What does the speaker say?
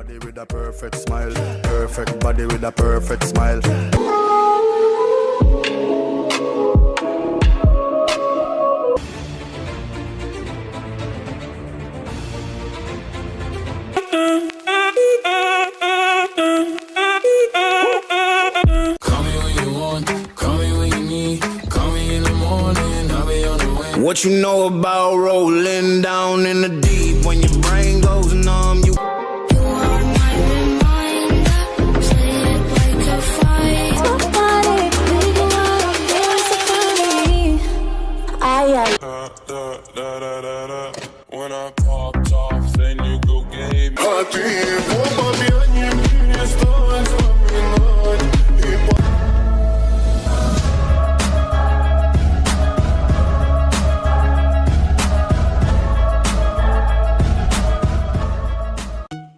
body with a perfect smile. Perfect body with a perfect smile. What you know about rolling down in the deep? When your brain goes numb, you are my reminder. Say it like a fire. Nobody picking up, there's a funny. When I popped off, then you go game.